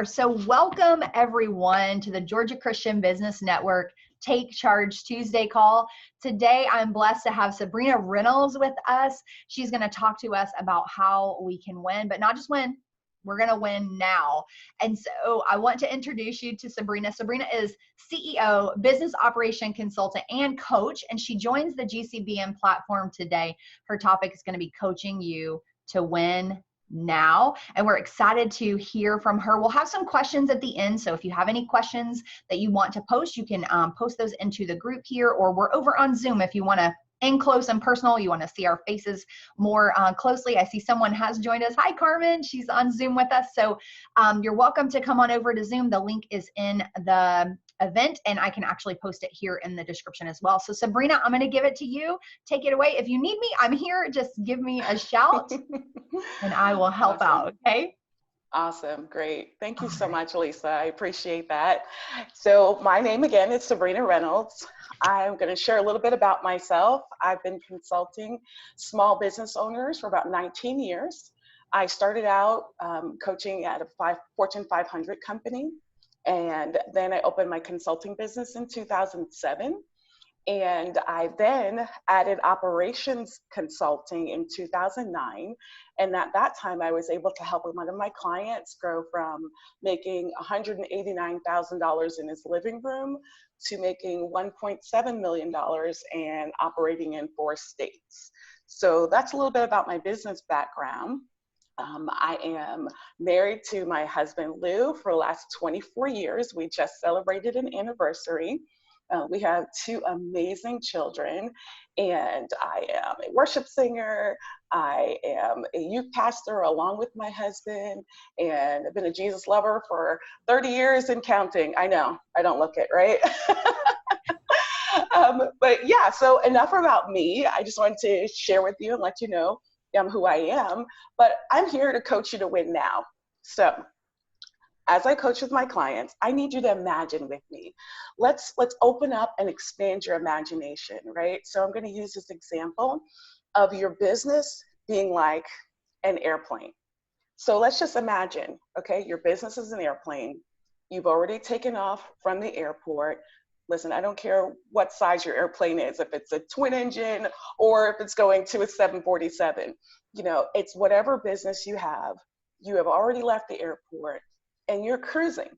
So welcome everyone to the Georgia Christian Business Network Take Charge Tuesday call. Today, I'm blessed to have Sabrina Reynolds with us. She's going to talk to us about how we can win, but not just win. We're going to win now. And so I want to introduce you to Sabrina. Sabrina is CEO, business operation consultant, and coach, and she joins the GCBN platform today. Her topic is going to be coaching you to win now, and we're excited to hear from her. We'll have some questions at the end, so if you have any questions that you want to post, you can post those into the group here, or we're over on Zoom if you want to in close and personal, you want to see our faces more closely. I see someone has joined us. Hi, Carmen. She's on Zoom with us. So you're welcome to come on over to Zoom. The link is in the event, and I can actually post it here in the description as well. So Sabrina, I'm going to give it to you. Take it away. If you need me, I'm here. Just give me a shout and I will help out. Okay. Awesome. Great. Thank you so much, Lisa. I appreciate that. So my name again is Sabrina Reynolds. I'm going to share a little bit about myself. I've been consulting small business owners for about 19 years. I started out coaching at a Fortune 500 company, and then I opened my consulting business in 2007. And I then added operations consulting in 2009. And at that time, I was able to help one of my clients grow from making $189,000 in his living room to making $1.7 million and operating in 4 states. So that's a little bit about my business background. I am married to my husband, Lou, for the last 24 years. We just celebrated an anniversary. We have 2 amazing children, and I am a worship singer. I am a youth pastor along with my husband, and I've been a Jesus lover for 30 years and counting. I know, I don't look it, right? But yeah, so enough about me. I just wanted to share with you and let you know who I am, but I'm here to coach you to win now. So as I coach with my clients, I need you to imagine with me. Let's open up and expand your imagination, right? So I'm going to use this example of your business being like an airplane. So let's just imagine, okay, your business is an airplane. You've already taken off from the airport. Listen, I don't care what size your airplane is, if it's a twin engine or if it's going to a 747. It's whatever business you have. You have already left the airport. And you're cruising.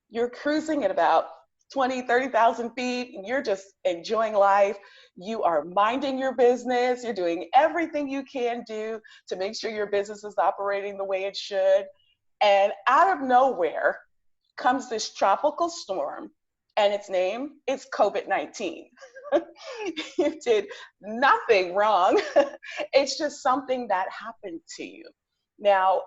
You're cruising at about 20, 30,000 feet, and you're just enjoying life. You are minding your business. You're doing everything you can do to make sure your business is operating the way it should. And out of nowhere comes this tropical storm, and its name is COVID-19. You did nothing wrong. It's just something that happened to you. Now,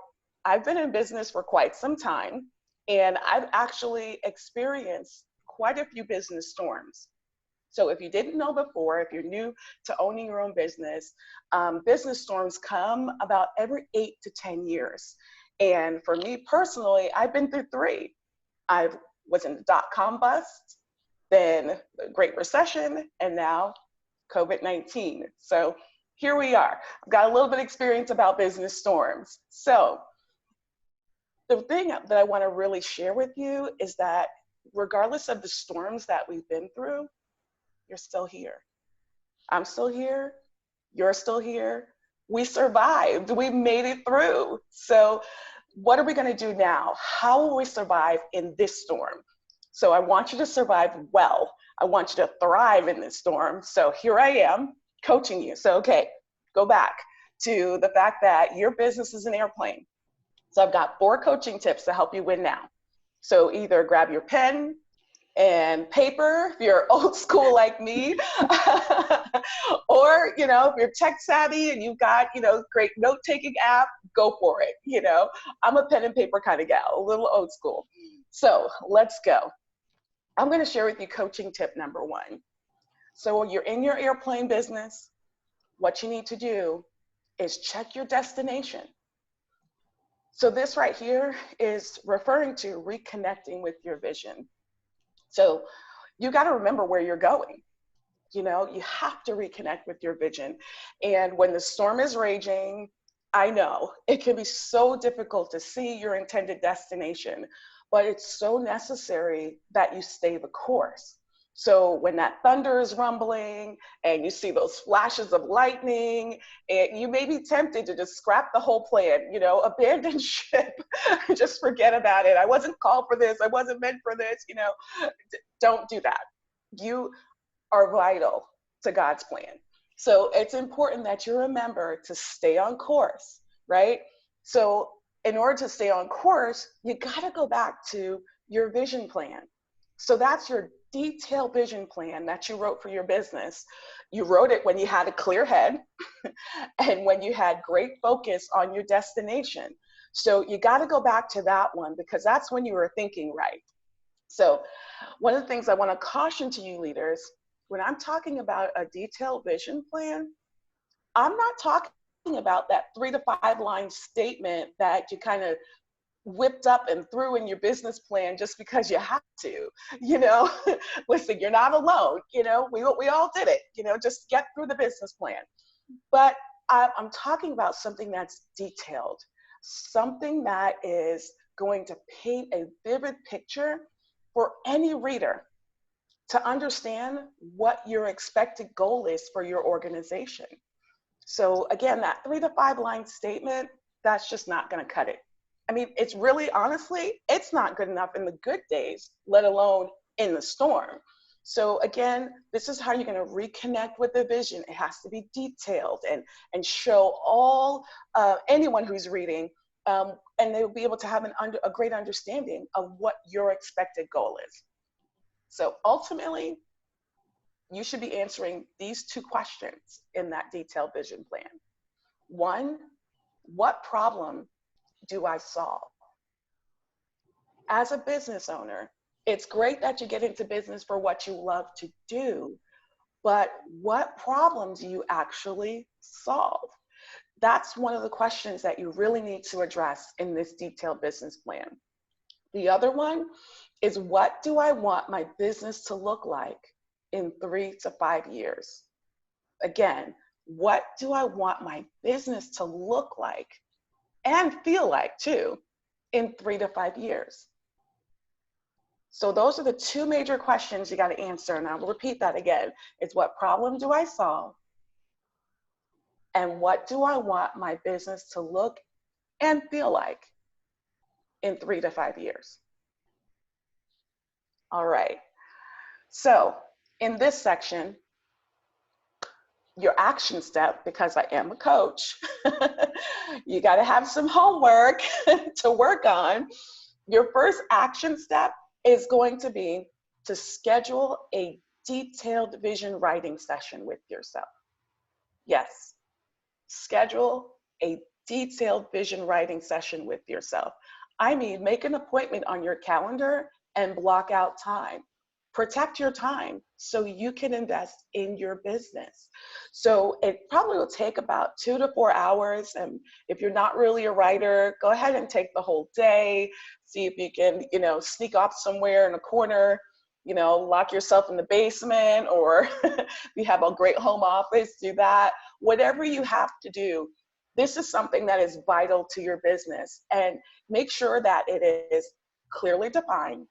I've been in business for quite some time, and I've actually experienced quite a few business storms. So if you didn't know before, if you're new to owning your own business, business storms come about every 8 to 10 years. And for me personally, I've been through 3. I was in the dot-com bust, then the Great Recession, and now COVID-19. So here we are. I've got a little bit of experience about business storms. So the thing that I want to really share with you is that regardless of the storms that we've been through, you're still here. I'm still here. You're still here. We survived. We made it through. So what are we going to do now? How will we survive in this storm? So I want you to survive well. I want you to thrive in this storm. So here I am coaching you. So, okay, go back to the fact that your business is an airplane. So I've got 4 coaching tips to help you win now. So either grab your pen and paper if you're old school like me, or, if you're tech savvy and you've got, great note-taking app, go for it. I'm a pen and paper kind of gal, a little old school. So let's go. I'm going to share with you coaching tip number 1. So when you're in your airplane business, what you need to do is check your destination. So this right here is referring to reconnecting with your vision. So you got to remember where you're going. You have to reconnect with your vision. And when the storm is raging, I know it can be so difficult to see your intended destination. but it's so necessary that you stay the course. So when that thunder is rumbling and you see those flashes of lightning, and you may be tempted to just scrap the whole plan, you know, abandon ship, just forget about it. I wasn't called for this. I wasn't meant for this, you know. Don't do that. You are vital to God's plan. So it's important that you remember to stay on course, right? So in order to stay on course, you got to go back to your vision plan. So that's your detailed vision plan that you wrote for your business. You wrote it when you had a clear head and when you had great focus on your destination. So you got to go back to that one because that's when you were thinking right. So one of the things I want to caution to you leaders, when I'm talking about a detailed vision plan, I'm not talking about that 3 to 5 line statement that you kind of whipped up and threw in your business plan just because you have to, you know. Listen, you're not alone, you know, we all did it, you know, just get through the business plan. But I'm talking about something that's detailed, something that is going to paint a vivid picture for any reader to understand what your expected goal is for your organization. So again, that 3 to 5 line statement, that's just not going to cut it. I mean, it's really, honestly, it's not good enough in the good days, let alone in the storm. So again, this is how you're going to reconnect with the vision. It has to be detailed and show all anyone who's reading, and they'll be able to have a great understanding of what your expected goal is. So ultimately, you should be answering these 2 questions in that detailed vision plan. 1, what problem do I solve? As a business owner, it's great that you get into business for what you love to do, but what problem do you actually solve? That's one of the questions that you really need to address in this detailed business plan. The other one is, what do I want my business to look like in 3 to 5 years? Again, what do I want my business to look like and feel like too in 3 to 5 years? So those are the 2 major questions you got to answer. And I'll repeat that again. It's, what problem do I solve? And what do I want my business to look and feel like in 3 to 5 years? All right. So in this section, your action step, because I am a coach, you got to have some homework to work on. Your first action step is going to be to schedule a detailed vision writing session with yourself. Yes, schedule a detailed vision writing session with yourself. I mean, make an appointment on your calendar and block out time. Protect your time so you can invest in your business. So it probably will take about 2 to 4 hours. And if you're not really a writer, go ahead and take the whole day. See if you can, you know, sneak off somewhere in a corner, you know, lock yourself in the basement, or if you have a great home office, do that. Whatever you have to do, this is something that is vital to your business. And make sure that it is clearly defined,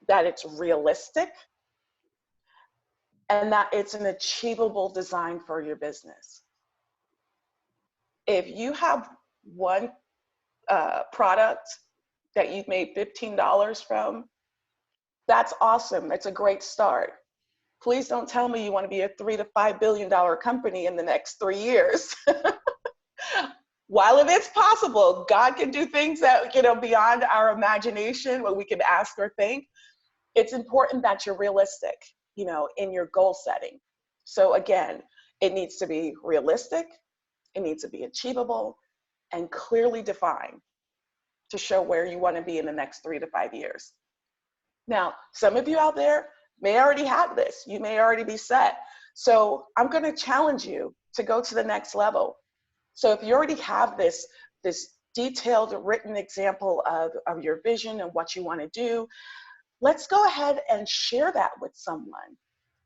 that it's realistic, and that it's an achievable design for your business. If you have one product that you've made $15 from, that's awesome. That's a great start. Please don't tell me you want to be a $3 to $5 billion company in the next 3 years. While it is possible, God can do things that, you know, beyond our imagination, what we can ask or think. It's important that you're realistic, you know, in your goal setting. So again, it needs to be realistic, it needs to be achievable, and clearly defined to show where you want to be in the next 3 to 5 years. Now, some of you out there may already have this. You may already be set. So I'm going to challenge you to go to the next level. So if you already have this detailed written example of your vision and what you want to do, let's go ahead and share that with someone.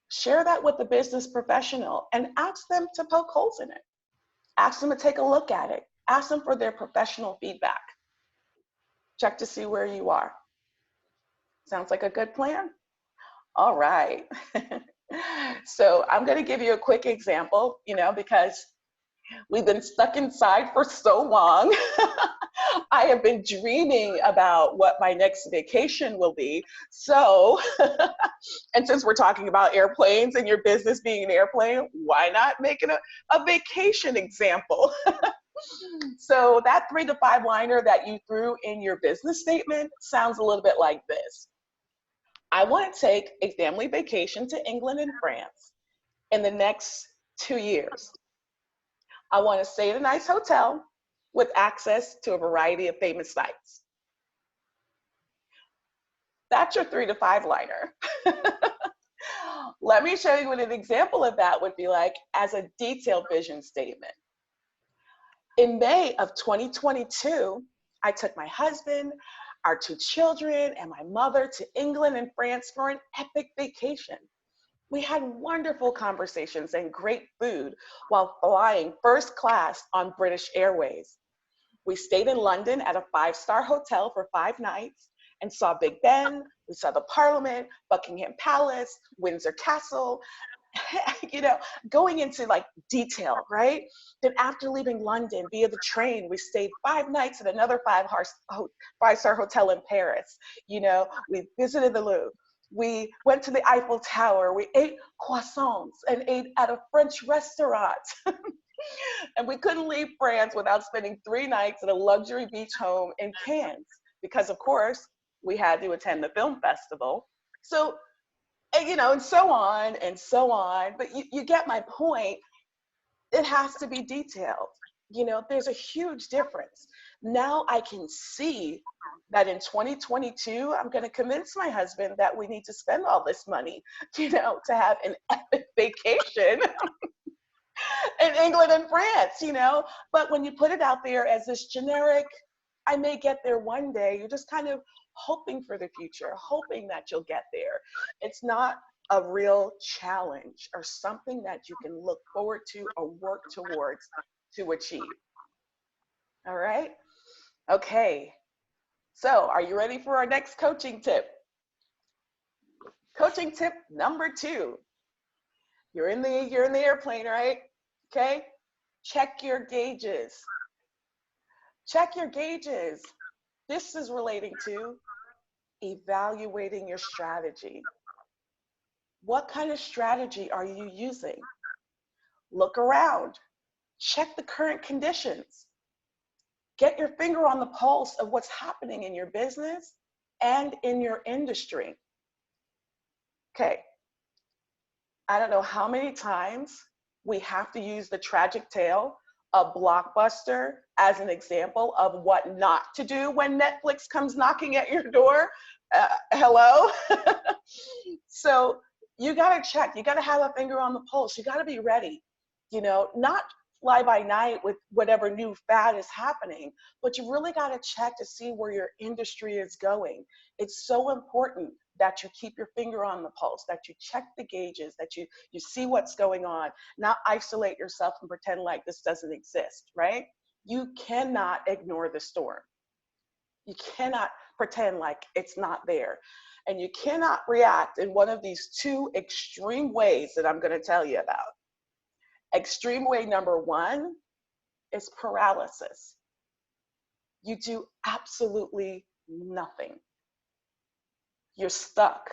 Share that with a business professional and ask them to poke holes in it. Ask them to take a look at it. Ask them for their professional feedback. check to see where you are. Sounds like a good plan? All right. So I'm going to give you a quick example, because we've been stuck inside for so long. I have been dreaming about what my next vacation will be. So, and since we're talking about airplanes and your business being an airplane, why not make it a vacation example? So that 3 to 5 liner that you threw in your business statement sounds a little bit like this. I want to take a family vacation to England and France in the next 2 years. I want to stay at a nice hotel with access to a variety of famous sites. That's your 3 to 5 liner. Let me show you what an example of that would be like as a detailed vision statement. In May of 2022, I took my husband, our 2 children, and my mother to England and France for an epic vacation. We had wonderful conversations and great food while flying first class on British Airways. We stayed in London at a 5-star hotel for 5 nights and saw Big Ben, we saw the Parliament, Buckingham Palace, Windsor Castle, going into like detail, right? Then after leaving London via the train, we stayed 5 nights at another 5-star hotel in Paris. We visited the Louvre. We went to the Eiffel Tower. We ate croissants and ate at a French restaurant. And we couldn't leave France without spending 3 nights at a luxury beach home in Cannes, because of course we had to attend the film festival. So, and so on and so on. But you get my point. It has to be detailed. There's a huge difference. Now I can see that in 2022, I'm going to convince my husband that we need to spend all this money, to have an epic vacation in England and France, But when you put it out there as this generic, I may get there one day, you're just kind of hoping for the future, hoping that you'll get there. It's not a real challenge or something that you can look forward to or work towards to achieve. All right? Okay. So are you ready for our next coaching tip? Coaching tip number 2. You're in the airplane, right? Okay? Check your gauges. Check your gauges. This is relating to evaluating your strategy. What kind of strategy are you using? Look around. Check the current conditions. Get your finger on the pulse of what's happening in your business and in your industry. Okay. I don't know how many times we have to use the tragic tale of Blockbuster as an example of what not to do when Netflix comes knocking at your door. Hello? So you got to check. You got to have a finger on the pulse. You got to be ready, not fly by night with whatever new fad is happening, but you really got to check to see where your industry is going. It's so important that you keep your finger on the pulse, that you check the gauges, that you see what's going on, not isolate yourself and pretend like this doesn't exist, right? You cannot ignore the storm. You cannot pretend like it's not there. And you cannot react in one of these 2 extreme ways that I'm going to tell you about. Extreme way number 1 is paralysis. You do absolutely nothing. You're stuck.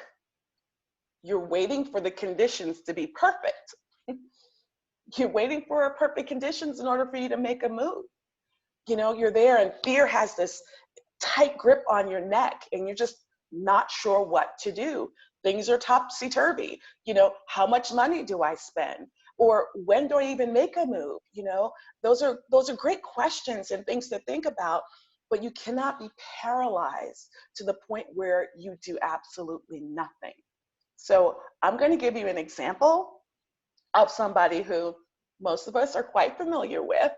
You're waiting for the conditions to be perfect. You're waiting for perfect conditions in order for you to make a move. You're there and fear has this tight grip on your neck and you're just not sure what to do. Things are topsy-turvy. How much money do I spend? Or when do I even make a move? Those are great questions and things to think about, but you cannot be paralyzed to the point where you do absolutely nothing. So I'm going to give you an example of somebody who most of us are quite familiar with.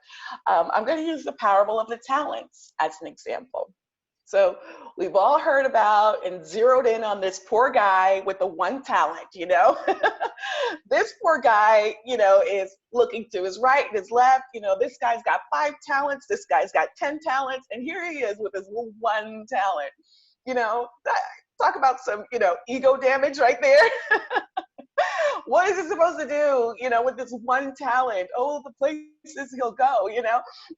I'm going to use the parable of the talents as an example. So we've all heard about and zeroed in on this poor guy with the one talent, This poor guy, is looking to his right and his left. This guy's got 5 talents, this guy's got 10 talents, and here he is with his one talent. Talk about some, ego damage right there. What is he supposed to do, with this one talent? Oh, the places he'll go,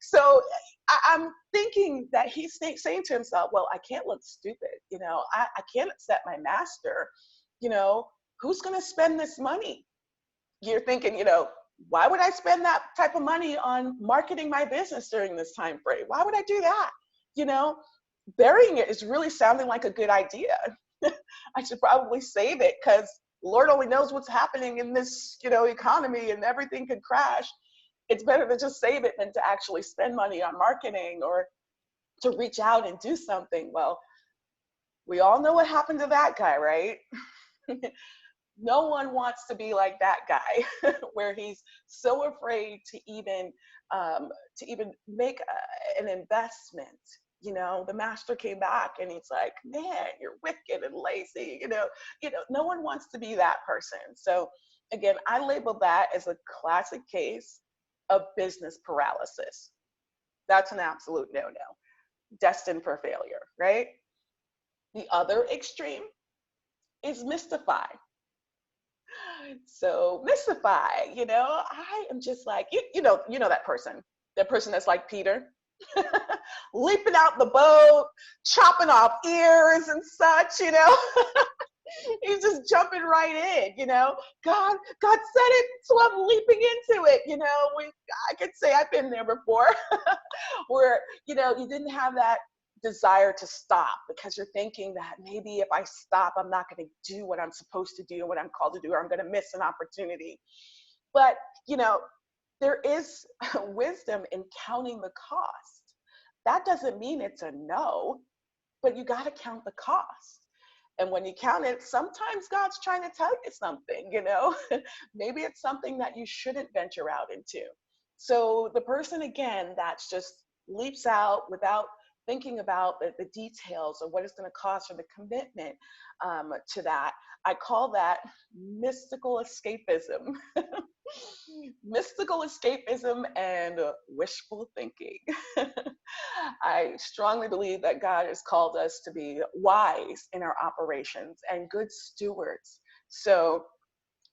So I'm thinking that he's saying to himself, well, I can't look stupid. I can't upset my master. Who's going to spend this money? You're thinking, why would I spend that type of money on marketing my business during this time frame? Why would I do that? Burying it is really sounding like a good idea. I should probably save it because Lord only knows what's happening in this, economy, and everything could crash. It's better to just save it than to actually spend money on marketing or to reach out and do something. Well, we all know what happened to that guy, right? No one wants to be like that guy, where he's so afraid to even make an investment. The master came back and he's like, man, you're wicked and lazy. No one wants to be that person. So again, I label that as a classic case of business paralysis. That's an absolute no-no, destined for failure, right? The other extreme is mystify. So mystify, I am just like, you know that person that's like Peter, leaping out the boat, chopping off ears and such, He's just jumping right in, God said it, so I'm leaping into it, I could say I've been there before, where, you didn't have that desire to stop because you're thinking that maybe if I stop, I'm not going to do what I'm supposed to do, what I'm called to do, or I'm going to miss an opportunity. But, there is wisdom in counting the cost. That doesn't mean it's a no, but you got to count the cost. And when you count it, sometimes God's trying to tell you something, maybe it's something that you shouldn't venture out into. So the person, again, that's just leaps out without thinking about the details of what it's going to cost or the commitment to that, I call that mystical escapism. Mystical escapism and wishful thinking. I strongly believe that God has called us to be wise in our operations and good stewards. So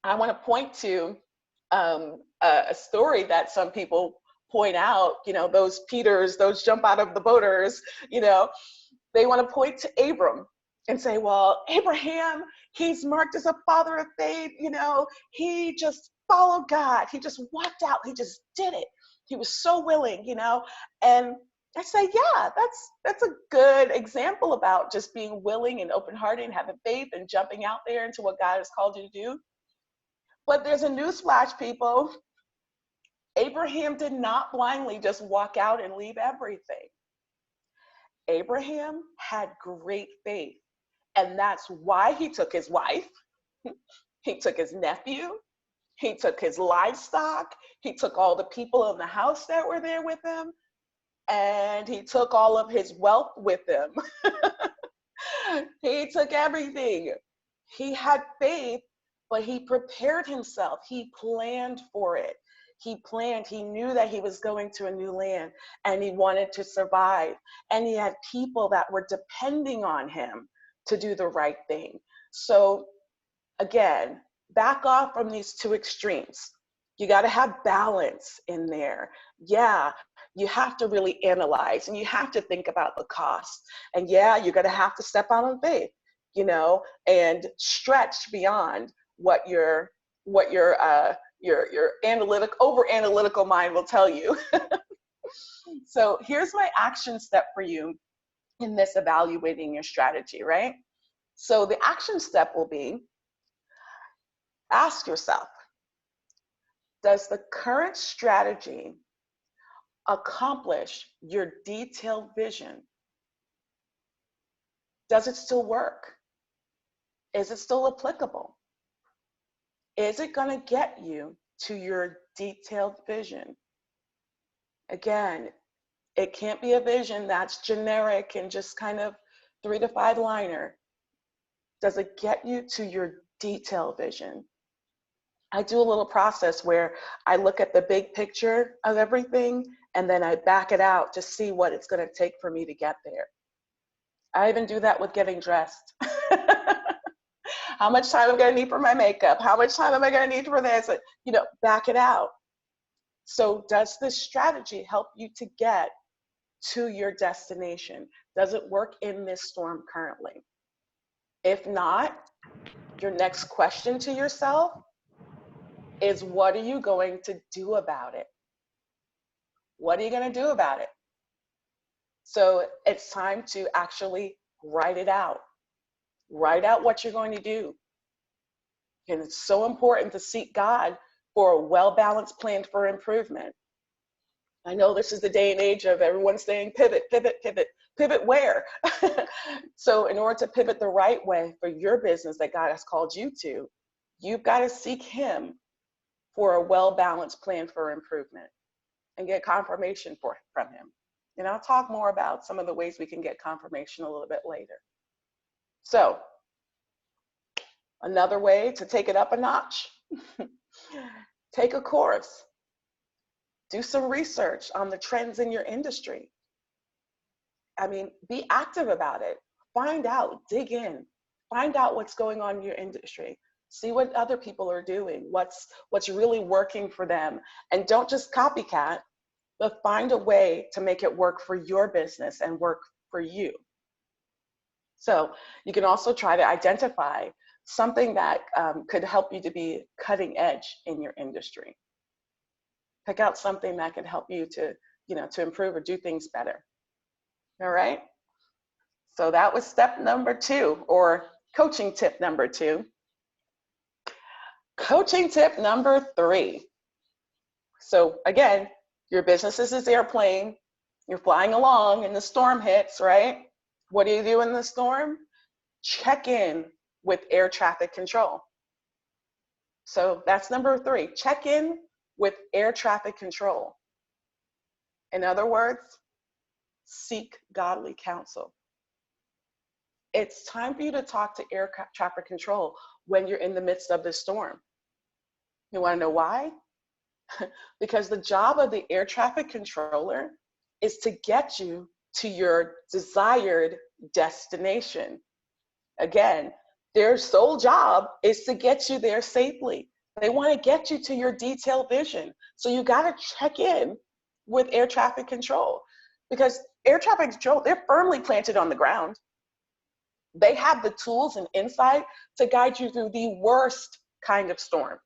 I want to point to a story that some people point out, those Peters, those jump out of the boaters, they want to point to Abram and say, well, Abraham, he's marked as a father of faith, he just followed God. He just walked out. He just did it. He was so willing, and I say, yeah, that's a good example about just being willing and open-hearted and having faith and jumping out there into what God has called you to do. But there's a newsflash, people. Abraham did not blindly just walk out and leave everything. Abraham had great faith, and that's why he took his wife, he took his nephew, he took his livestock, he took all the people in the house that were there with him, and he took all of his wealth with him. He took everything. He had faith, but he prepared himself. He planned for it. He knew that he was going to a new land and he wanted to survive. And he had people that were depending on him to do the right thing. So again, back off from these two extremes. You got to have balance in there. Yeah, you have to really analyze and you have to think about the cost. And yeah, you're going to have to step out on faith, and stretch beyond what your over analytical mind will tell you. So here's my action step for you in this evaluating your strategy, right? So the action step will be, ask yourself, does the current strategy accomplish your detailed vision? Does it still work? Is it still applicable? Is it going to get you to your detailed vision? Again, It can't be a vision that's generic and just kind of 3 to 5 liner. Does it get you to your detailed vision? I do a little process where I look at the big picture of everything and then I back it out to see what it's going to take for me to get there. I even do that with getting dressed. How much time am I going to need for my makeup? How much time am I going to need for this? You know, back it out. So does this strategy help you to get to your destination? Does it work in this storm currently? If not, your next question to yourself is, what are you going to do about it? What are you going to do about it? So it's time to actually write it out. Write out what you're going to do. And it's so important to seek God for a well-balanced plan for improvement. I know this is the day and age of everyone saying pivot, pivot, pivot. Pivot where? So in order to pivot the right way for your business that God has called you to, you've got to seek Him for a well-balanced plan for improvement and get confirmation from Him. And I'll talk more about some of the ways we can get confirmation a little bit later. So another way to take it up a notch, take a course. Do some research on the trends in your industry. I mean, be active about it. Find out, dig in, find out what's going on in your industry. See what other people are doing, what's really working for them. And don't just copycat, but find a way to make it work for your business and work for you. So you can also try to identify something that could help you to be cutting edge in your industry. Pick out something that can help you to, to improve or do things better. All right. So that was step number 2, or coaching tip number 2. Coaching tip number 3. So again, your business is this airplane. You're flying along and the storm hits, right? What do you do in the storm? Check in with air traffic control. So that's number 3. Check in with air traffic control. In other words, seek godly counsel. It's time for you to talk to air traffic control when you're in the midst of this storm. You want to know why? Because the job of the air traffic controller is to get you to your desired destination. Again, their sole job is to get you there safely. They want to get you to your detailed vision. So you got to check in with air traffic control, because air traffic control, they're firmly planted on the ground. They have the tools and insight to guide you through the worst kind of storm.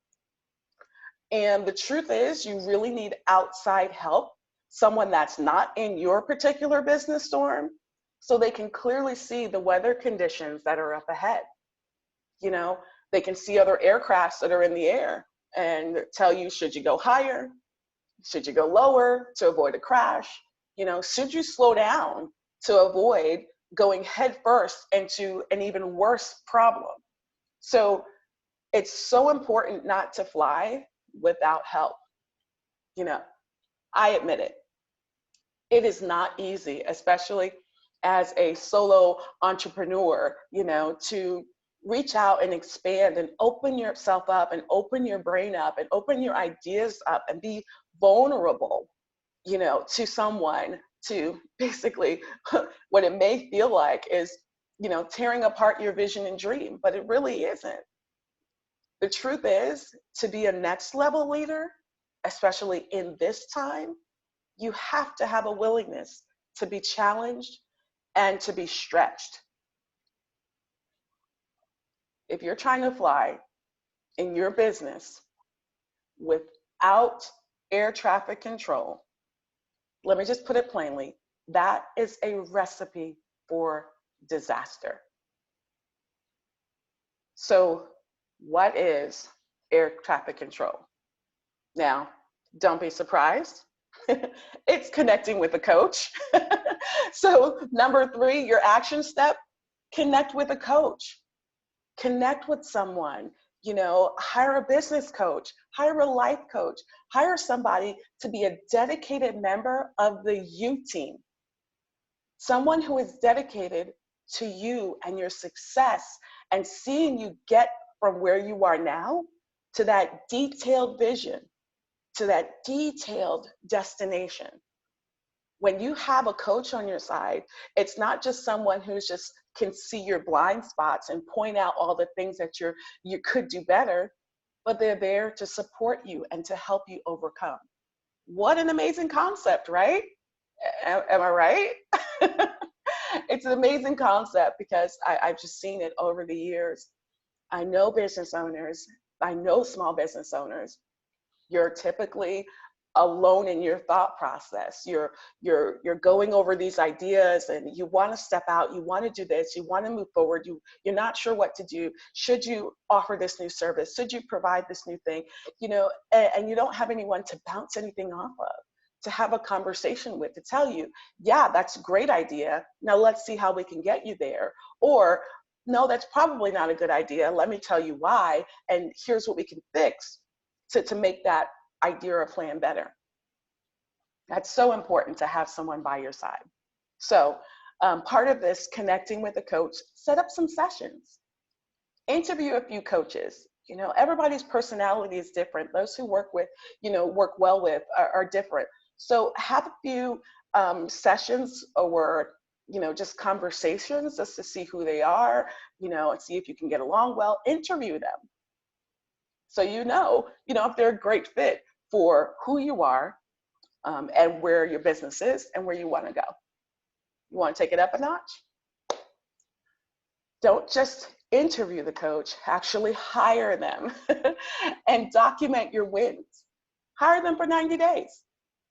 And the truth is, you really need outside help, someone that's not in your particular business storm, so they can clearly see the weather conditions that are up ahead. They can see other aircrafts that are in the air and tell you, should you go higher? Should you go lower to avoid a crash? Should you slow down to avoid going headfirst into an even worse problem? So it's so important not to fly without help. I admit it. It is not easy, especially as a solo entrepreneur, to reach out and expand and open yourself up and open your brain up and open your ideas up and be vulnerable, to someone, to basically what it may feel like is, tearing apart your vision and dream, but it really isn't. The truth is, to be a next level leader, especially in this time, you have to have a willingness to be challenged and to be stretched. If you're trying to fly in your business without air traffic control, let me just put it plainly, that is a recipe for disaster. So what is air traffic control? Now, don't be surprised. It's connecting with a coach. So number 3, your action step, connect with a coach. Connect with someone. hire a business coach, hire a life coach, hire somebody to be a dedicated member of the you team. Someone who is dedicated to you and your success and seeing you get from where you are now to that detailed vision, to that detailed destination. When you have a coach on your side, it's not just someone who's just can see your blind spots and point out all the things that you could do better, but they're there to support you and to help you overcome. What an amazing concept, right? Am I right? It's an amazing concept because I've just seen it over the years. I know business owners, I know small business owners. You're typically alone in your thought process. You're going over these ideas and you want to step out, you want to do this, you want to move forward, you're not sure what to do. Should you offer this new service? Should you provide this new thing? And you don't have anyone to bounce anything off of, to have a conversation with, to tell you, yeah, that's a great idea. Now let's see how we can get you there. Or no, that's probably not a good idea. Let me tell you why, and here's what we can fix to make that idea or plan better. That's so important to have someone by your side. So part of this connecting with a coach, set up some sessions, interview a few coaches. Everybody's personality is different. Those who work well with are different. So have a few sessions or just conversations just to see who they are, and see if you can get along well. Interview them. So if they're a great fit for who you are and where your business is and where you want to go. You want to take it up a notch? Don't just interview the coach, actually hire them and document your wins. Hire them for 90 days.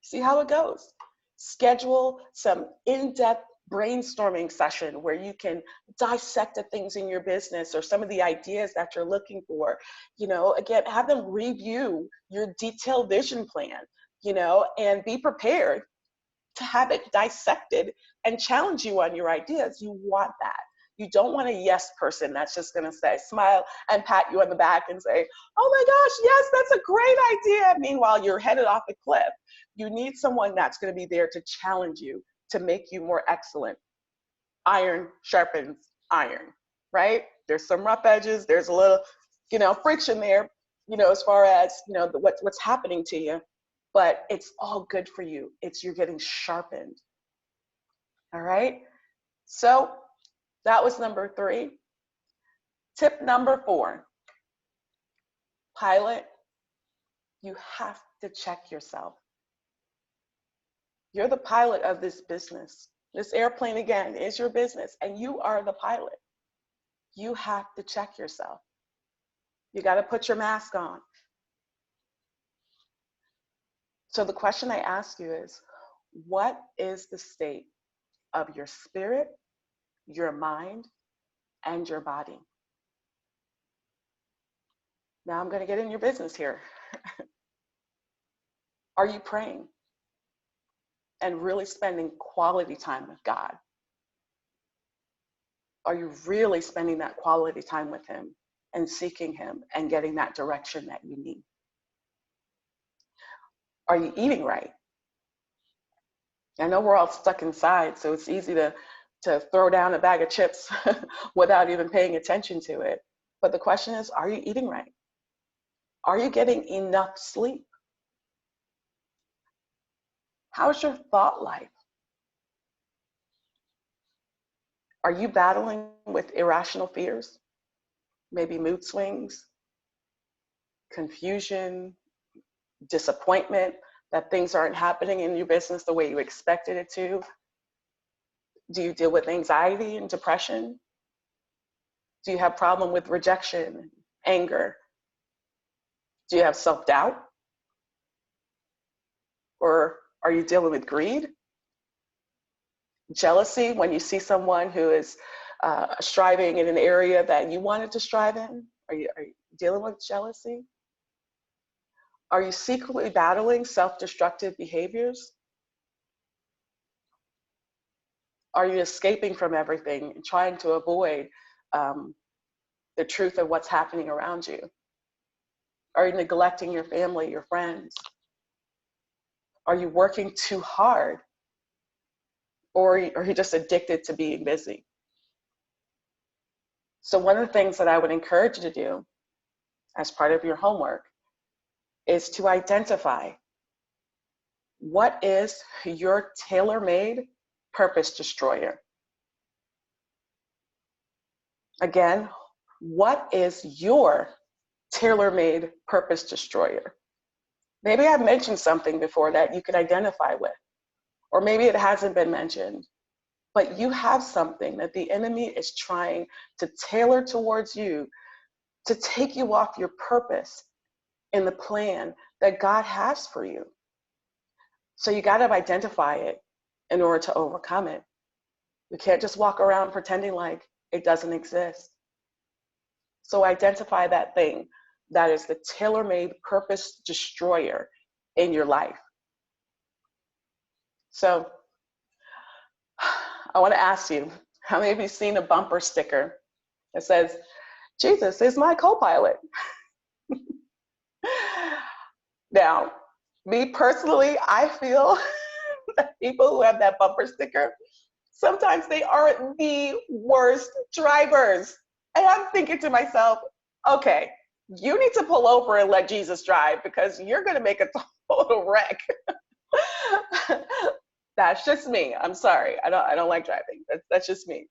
See how it goes. Schedule some in-depth brainstorming session where you can dissect the things in your business or some of the ideas that you're looking for. Again, have them review your detailed vision plan, and be prepared to have it dissected and challenge you on your ideas. You want that. You don't want a yes person that's just going to say, smile and pat you on the back and say, oh my gosh, yes, that's a great idea. Meanwhile, you're headed off a cliff. You need someone that's going to be there to challenge you, to make you more excellent. Iron sharpens iron, right? There's some rough edges. There's a little, friction there, as far as, what's happening to you, but it's all good for you. You're getting sharpened. All right. So that was number 3. Tip number 4, pilot, you have to check yourself. You're the pilot of this business. This airplane, again, is your business, and you are the pilot. You have to check yourself. You got to put your mask on. So the question I ask you is, what is the state of your spirit, your mind, and your body? Now I'm going to get in your business here. Are you praying and really spending quality time with God? Are you really spending that quality time with Him and seeking Him and getting that direction that you need? Are you eating right? I know we're all stuck inside, so it's easy to throw down a bag of chips without even paying attention to it. But the question is, are you eating right? Are you getting enough sleep? How's your thought life? Are you battling with irrational fears? Maybe mood swings, confusion, disappointment that things aren't happening in your business the way you expected it to? Do you deal with anxiety and depression? Do you have problem with rejection, anger? Do you have self-doubt? Or are you dealing with greed? Jealousy, when you see someone who is striving in an area that you wanted to strive in? Are you dealing with jealousy? Are you secretly battling self-destructive behaviors? Are you escaping from everything and trying to avoid the truth of what's happening around you? Are you neglecting your family, your friends? Are you working too hard? Or are you just addicted to being busy? So one of the things that I would encourage you to do as part of your homework is to identify what is your tailor-made purpose destroyer. Again, what is your tailor-made purpose destroyer? Maybe I've mentioned something before that you could identify with, or maybe it hasn't been mentioned, but you have something that the enemy is trying to tailor towards you to take you off your purpose in the plan that God has for you. So you got to identify it in order to overcome it. You can't just walk around pretending like it doesn't exist. So identify that thing that is the tailor-made purpose destroyer in your life. So I want to ask you, how many of you seen a bumper sticker that says, Jesus is my co-pilot? Now, me personally, I feel that people who have that bumper sticker, sometimes they are the worst drivers. And I'm thinking to myself, okay, you need to pull over and let Jesus drive because you're going to make a total wreck. That's just me. I'm sorry. I don't like driving. That's just me.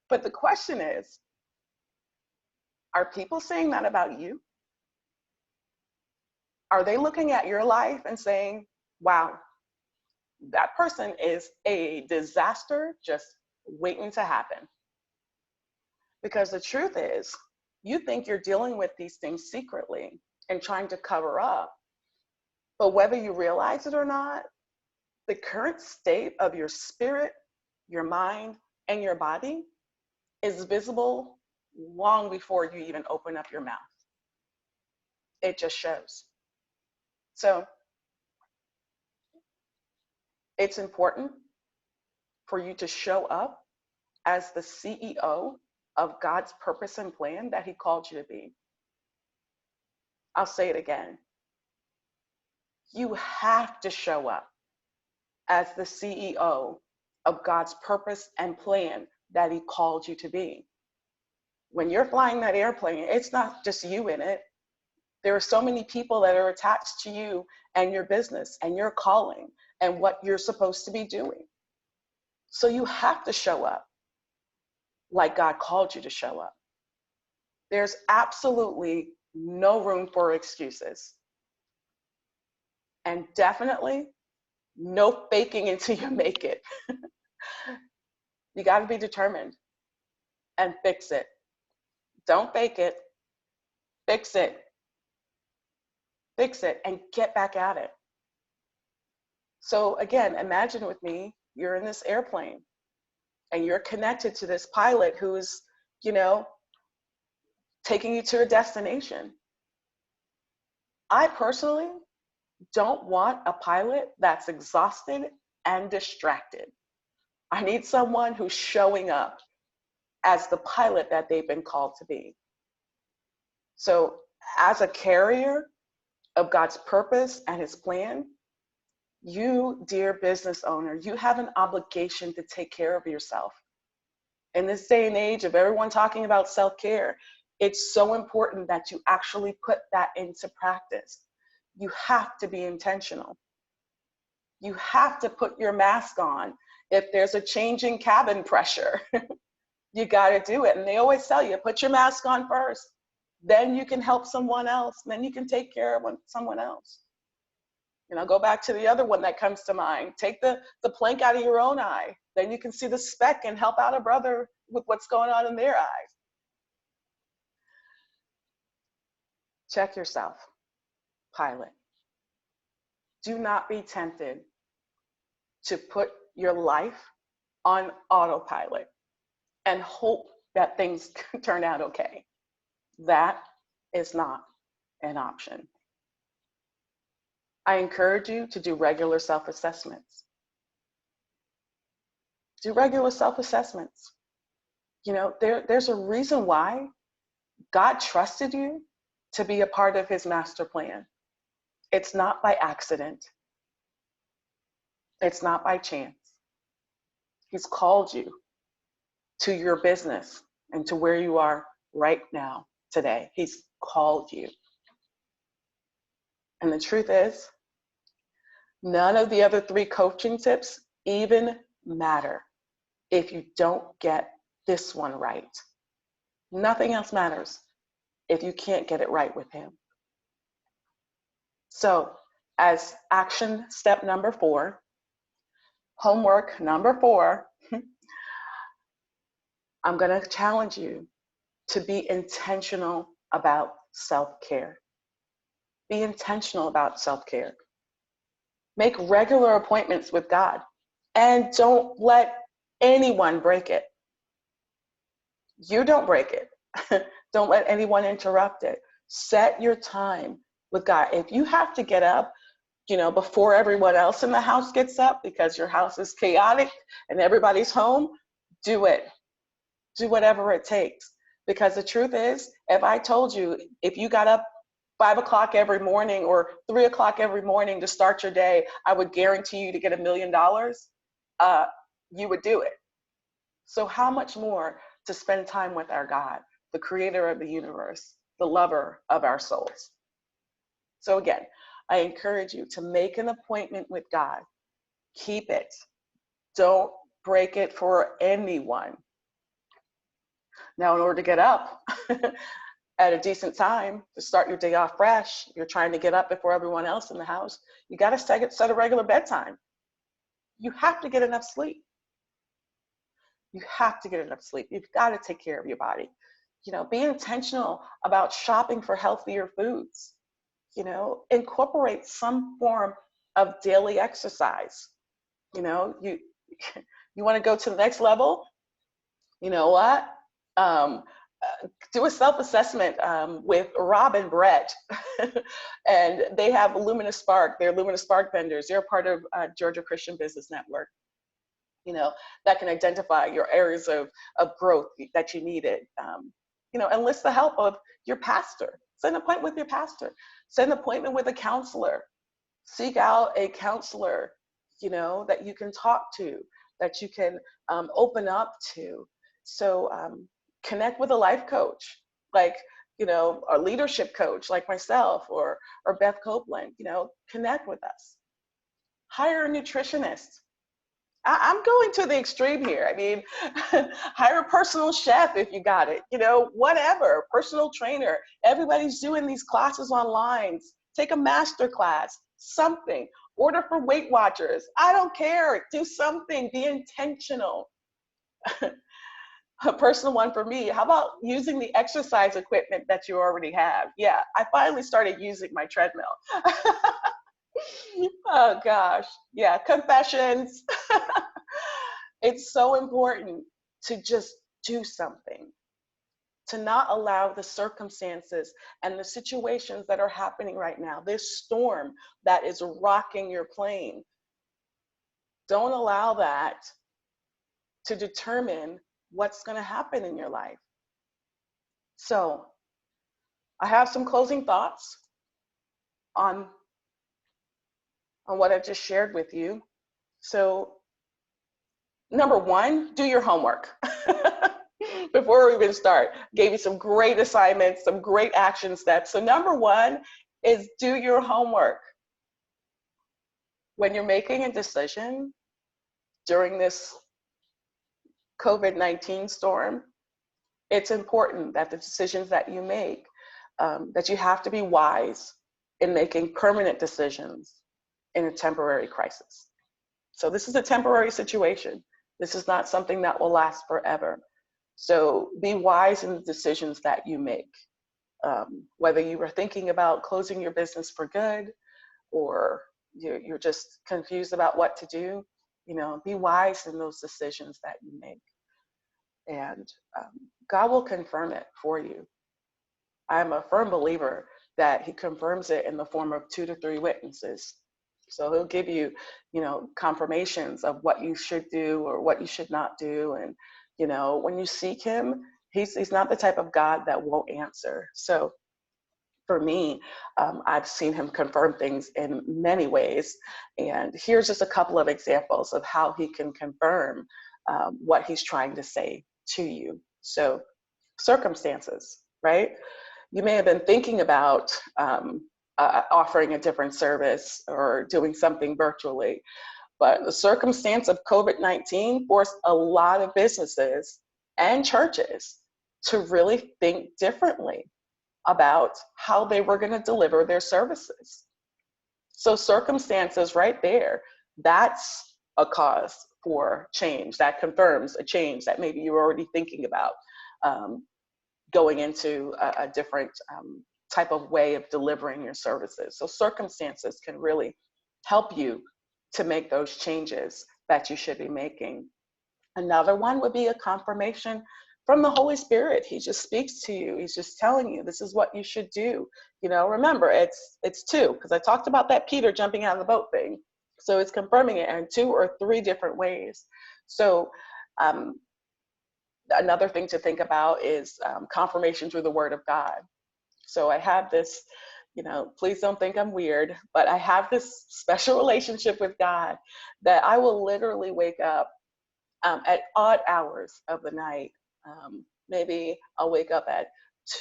But the question is, are people saying that about you? Are they looking at your life and saying, wow, that person is a disaster just waiting to happen? Because the truth is, you think you're dealing with these things secretly and trying to cover up. But whether you realize it or not, the current state of your spirit, your mind, and your body is visible long before you even open up your mouth. It just shows. So it's important for you to show up as the CEO of God's purpose and plan that He called you to be. I'll say it again. You have to show up as the CEO of God's purpose and plan that He called you to be. When you're flying that airplane, it's not just you in it. There are so many people that are attached to you and your business and your calling and what you're supposed to be doing. So you have to show up like God called you to show up. There's absolutely no room for excuses. And definitely no faking until you make it. You got to be determined and fix it. Don't fake it. Fix it. Fix it and get back at it. So again, imagine with me, you're in this airplane and you're connected to this pilot who's, taking you to a destination. I personally don't want a pilot that's exhausted and distracted. I need someone who's showing up as the pilot that they've been called to be. So as a carrier of God's purpose and His plan, you, dear business owner, you have an obligation to take care of yourself. In this day and age of everyone talking about self-care, it's so important that you actually put that into practice. You have to be intentional. You have to put your mask on. If there's a change in cabin pressure, you got to do it. And they always tell you, put your mask on first. Then you can help someone else. Then you can take care of someone else. Go back to the other one that comes to mind. Take the plank out of your own eye. Then you can see the speck and help out a brother with what's going on in their eyes. Check yourself, pilot. Do not be tempted to put your life on autopilot and hope that things turn out okay. That is not an option. I encourage you to do regular self-assessments. Do regular self-assessments. There's a reason why God trusted you to be a part of his master plan. It's not by accident. It's not by chance. He's called you to your business and to where you are right now, today. He's called you. And the truth is, none of the other 3 coaching tips even matter if you don't get this one right. Nothing else matters if you can't get it right with him. So, as action step number 4, homework number 4, I'm going to challenge you to be intentional about self-care. Be intentional about self-care. Make regular appointments with God, and don't let anyone break it. You don't break it. Don't let anyone interrupt it. Set your time with God. If you have to get up, before everyone else in the house gets up because your house is chaotic and everybody's home, do it. Do whatever it takes. Because the truth is, if I told you, if you got up 5 o'clock every morning or 3 o'clock every morning to start your day, I would guarantee you to get $1 million, you would do it. So how much more to spend time with our God, the creator of the universe, the lover of our souls. So again, I encourage you to make an appointment with God. Keep it. Don't break it for anyone. Now, in order to get up at a decent time to start your day off fresh, you're trying to get up before everyone else in the house, you got to set a regular bedtime. You have to get enough sleep. You have to get enough sleep. You've got to take care of your body. Be intentional about shopping for healthier foods. Incorporate some form of daily exercise. You want to go to the next level? You know what? Do a self-assessment with Rob and Brett. And they have Luminous Spark. They're Luminous Spark vendors. They're part of Georgia Christian Business Network. That can identify your areas of growth that you needed. Enlist the help of your pastor. Set an appointment with your pastor. Set an appointment with a counselor. Seek out a counselor, that you can talk to, that you can open up to. So connect with a life coach, like, a leadership coach like myself or Beth Copeland, connect with us. Hire a nutritionist. I'm going to the extreme here. I mean, hire a personal chef if you got it, whatever, personal trainer. Everybody's doing these classes online. Take a master class, something. Order for Weight Watchers. I don't care. Do something. Be intentional. A personal one for me. How about using the exercise equipment that you already have? Yeah, I finally started using my treadmill. Oh gosh, yeah, confessions. It's so important to just do something, to not allow the circumstances and the situations that are happening right now, this storm that is rocking your plane. Don't allow that to determine what's going to happen in your life. So I have some closing thoughts on what I've just shared with you. So number 1, do your homework. Before we even start, gave you some great assignments, some great action steps. So number 1 is do your homework. When you're making a decision during this COVID-19 storm, it's important that the decisions that you make, that you have to be wise in making permanent decisions in a temporary crisis. So this is a temporary situation. This is not something that will last forever. So be wise in the decisions that you make. Whether you were thinking about closing your business for good, or you're just confused about what to do, be wise in those decisions that you make. And God will confirm it for you. I'm a firm believer that he confirms it in the form of 2 to 3 witnesses. So he'll give you, confirmations of what you should do or what you should not do. And, when you seek him, he's not the type of God that won't answer. So for me, I've seen him confirm things in many ways. And here's just a couple of examples of how he can confirm what he's trying to say to you. So, circumstances, right? You may have been thinking about offering a different service or doing something virtually, but the circumstance of COVID-19 forced a lot of businesses and churches to really think differently about how they were going to deliver their services. So circumstances right there, that's a cause for change. That confirms a change that maybe you were already thinking about, going into a different type of way of delivering your services. So circumstances can really help you to make those changes that you should be making. Another one would be a confirmation from the Holy Spirit. He just speaks to you. He's just telling you this is what you should do. You know, remember, it's two, because I talked about that Peter jumping out of the boat thing. So it's confirming it in 2 or 3 different ways. So another thing to think about is confirmation through the Word of God. So I have this, you know, please don't think I'm weird, but I have this special relationship with God that I will literally wake up at odd hours of the night. Maybe I'll wake up at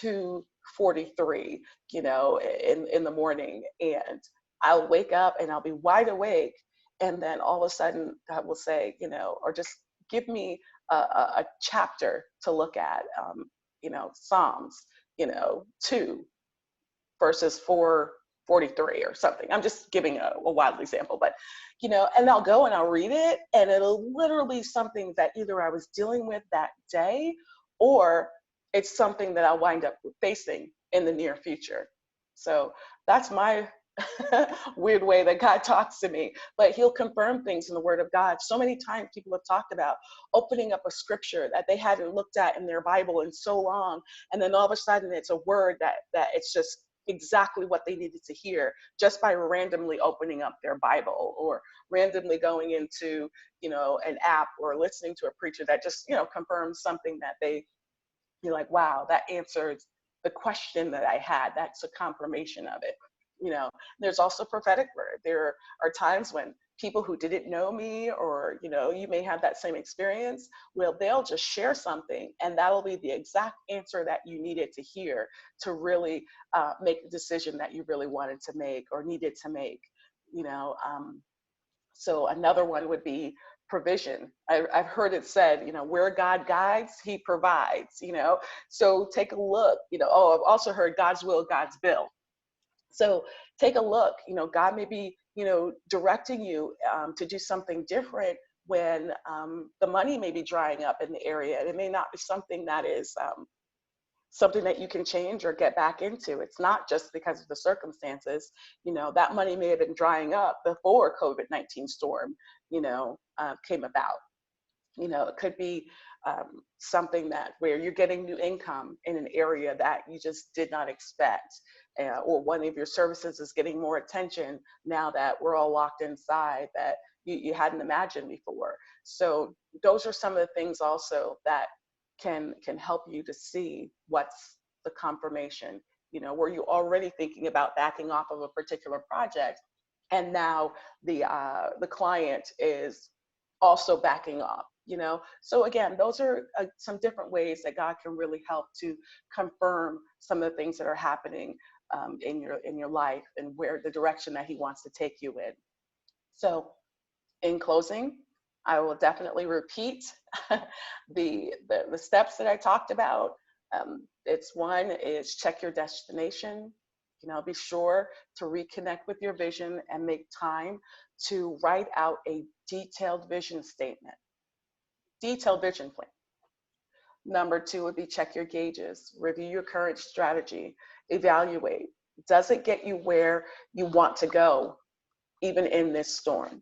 2:43, you know, in the morning, and I'll wake up and I'll be wide awake, and then all of a sudden God will say, you know, or just give me a chapter to look at, you know, Psalms, you know, 2 verses 443 or something. I'm just giving a wild example, but, you know, and I'll go and I'll read it, and it'll literally be something that either I was dealing with that day, or it's something that I'll wind up facing in the near future. So that's my weird way that God talks to me, but he'll confirm things in the Word of God. So many times people have talked about opening up a scripture that they hadn't looked at in their Bible in so long, and then all of a sudden it's a word that it's just exactly what they needed to hear just by randomly opening up their Bible, or randomly going into, you know, an app, or listening to a preacher that just, you know, confirms something that you're like, wow, that answers the question that I had. That's a confirmation of it. You know, there's also prophetic word. There are times when people who didn't know me, or, you know, you may have that same experience, well, they'll just share something, and that'll be the exact answer that you needed to hear to really make the decision that you really wanted to make or needed to make, you know. So another one would be provision. I've heard it said, you know, where God guides, he provides, you know. So take a look, you know. Oh, I've also heard God's will, God's bill. So take a look, you know, God may be, you know, directing you to do something different when the money may be drying up in the area. It may not be something that is something that you can change or get back into. It's not just because of the circumstances. You know, that money may have been drying up before COVID-19 storm, you know, came about. You know, it could be something that where you're getting new income in an area that you just did not expect, or one of your services is getting more attention now that we're all locked inside that you hadn't imagined before. So those are some of the things also that can help you to see what's the confirmation. You know, were you already thinking about backing off of a particular project, and now the client is also backing off, you know? So again, those are some different ways that God can really help to confirm some of the things that are happening in your life, and where the direction that he wants to take you in. So in closing, I will definitely repeat the steps that I talked about. It's one is check your destination. You know, be sure to reconnect with your vision and make time to write out a detailed vision statement, detailed vision plan. Number 2 would be check your gauges, review your current strategy, evaluate. Does it get you where you want to go, even in this storm?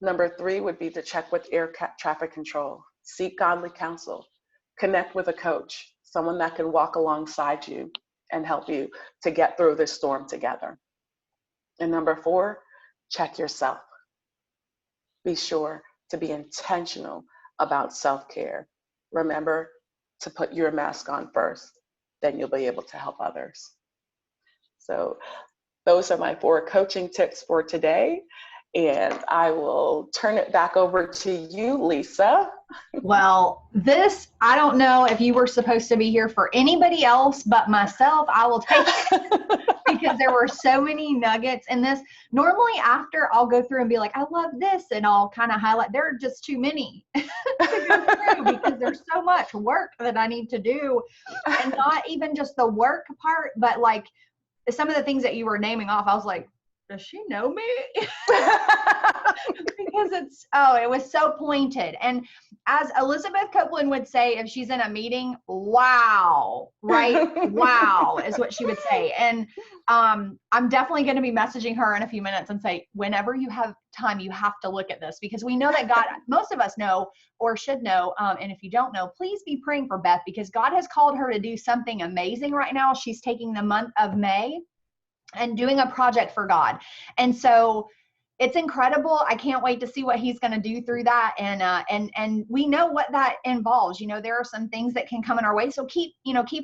Number 3 would be to check with air traffic control, seek godly counsel, connect with a coach, someone that can walk alongside you and help you to get through this storm together. And number 4, check yourself. Be sure to be intentional about self-care. Remember to put your mask on first. then you'll be able to help others. So those are my 4 coaching tips for today. And I will turn it back over to you, Lisa. Well, I don't know if you were supposed to be here for anybody else but myself. I will take it because there were so many nuggets in this. Normally after, I'll go through and be like, I love this, and I'll kind of highlight. There are just too many to go through because there's so much work that I need to do, and not even just the work part, but like some of the things that you were naming off. I was like, does she know me? Because it was so pointed. And as Elizabeth Copeland would say, if she's in a meeting, wow, right? Wow is what she would say. And I'm definitely going to be messaging her in a few minutes and say, whenever you have time, you have to look at this, because we know that God, most of us know or should know. And if you don't know, please be praying for Beth, because God has called her to do something amazing right now. She's taking the month of May and doing a project for God. And so it's incredible. I can't wait to see what he's going to do through that. And we know what that involves. You know, there are some things that can come in our way. So keep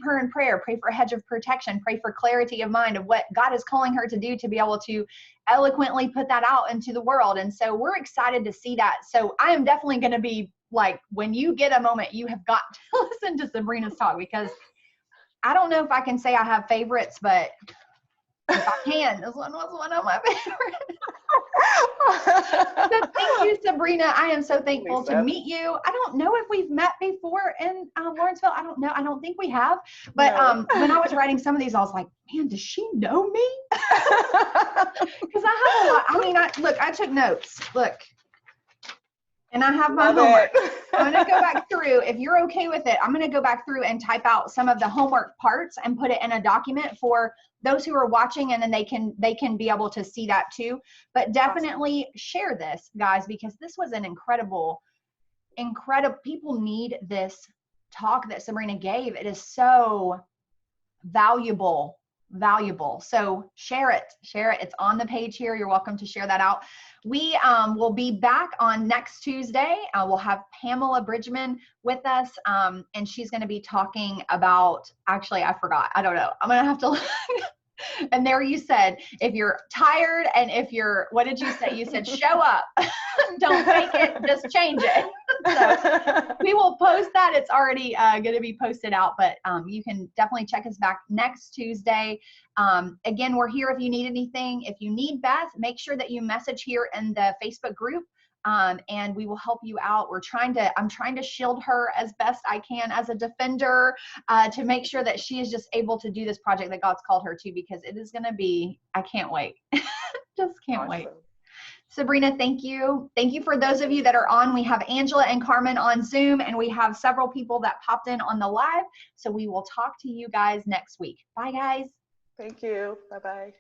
her in prayer, pray for a hedge of protection, pray for clarity of mind of what God is calling her to do, to be able to eloquently put that out into the world. And so we're excited to see that. So I am definitely going to be like, when you get a moment, you have got to listen to Sabrina's talk, because I don't know if I can say I have favorites, but if I can, this one was one of my favorites. So thank you, Sabrina. I am so thankful to meet you. I don't know if we've met before in Lawrenceville. I don't know. I don't think we have. But No. When I was writing some of these, I was like, man, does she know me? Because I have a lot. I mean, I took notes. Look. And I have my homework. I'm going to go back through. If you're okay with it, I'm going to go back through and type out some of the homework parts and put it in a document for those who are watching, and then they can be able to see that too. But definitely share this, guys, because this was an incredible. People need this talk that Sabrina gave. It is so valuable. So share it. It's on the page here. You're welcome to share that out. We will be back on next Tuesday. We'll have Pamela Bridgman with us, and she's going to be talking about, actually, I forgot. I don't know. I'm going to have to And there you said, if you're tired and if you're, what did you say? You said, show up. Don't fake it, just change it. So we will post that. It's already going to be posted out, but you can definitely check us back next Tuesday. Again, we're here if you need anything. If you need Beth, make sure that you message here in the Facebook group. And we will help you out. I'm trying to shield her as best I can as a defender, to make sure that she is just able to do this project that God's called her to, because it is going to be, I can't wait. Just can't wait. Sabrina, thank you. Thank you for those of you that are on. We have Angela and Carmen on Zoom, and we have several people that popped in on the live. So we will talk to you guys next week. Bye, guys. Thank you. Bye-bye.